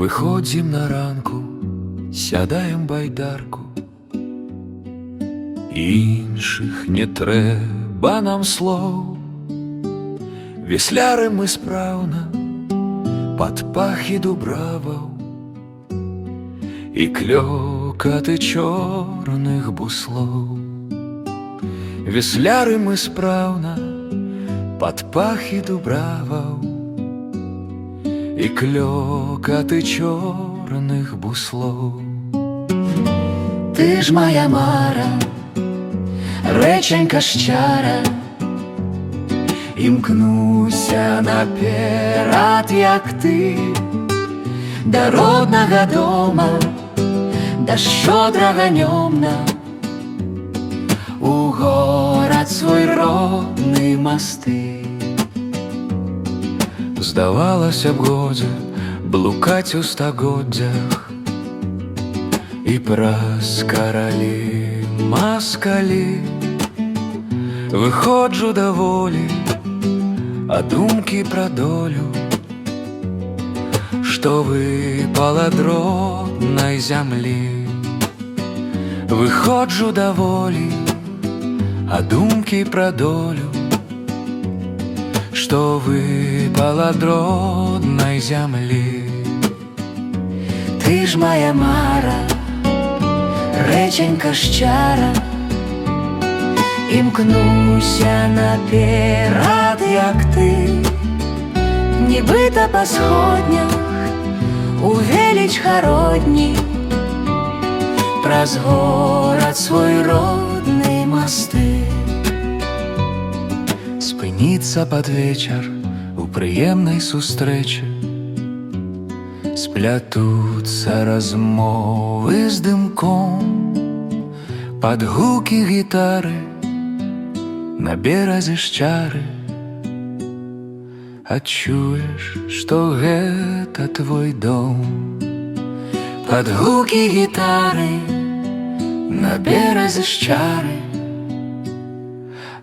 Выходзім на ранку, сядаем байдарку. Іншых не трэба нам слоў. Весляры мы спраўна пад пахі дубраваў і клёкаты чорных буслоў. Весляры мы спраўна пад пахі дубраваў і клёкаты чорных буслоў. Ты ж моя мара, рэчанька шчара, імкнуся наперад, як ты, да роднага дома, да шчодрага нёмна, у горад свой родны масты. Здавалася б, годзе блукаць у стагоддзях і праз каралі маскалі. Выходжу даволі, а думкі пра долю, што выпала ад роднай зямлі. Выходжу даволі, а думкі пра долю, што выпала ад роднай зямлі. Ты ж моя мара, рэчанька шчара, імкнуся наперад, як ты, нібыта па сходнях у веліч гародні, праз горад свой родны масты. Спыніцца пад вечар у прыемнай сустрэчы, сплятуцца размовы з дымком, пад гукі гітары на беразе шчары. Адчуеш, што гэта твой дом. Пад гукі гітары на беразе шчары.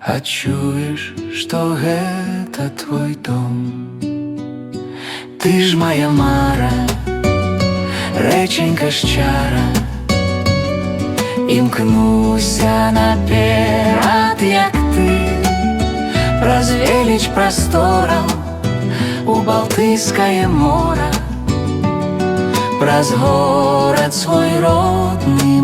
Адчуеш, што гэта твой дом. Ты ж моя мара, рэчанька шчара, імкнуся наперад, як ты, праз веліч прастораў у Балтыйскае мора, праз горад свой родны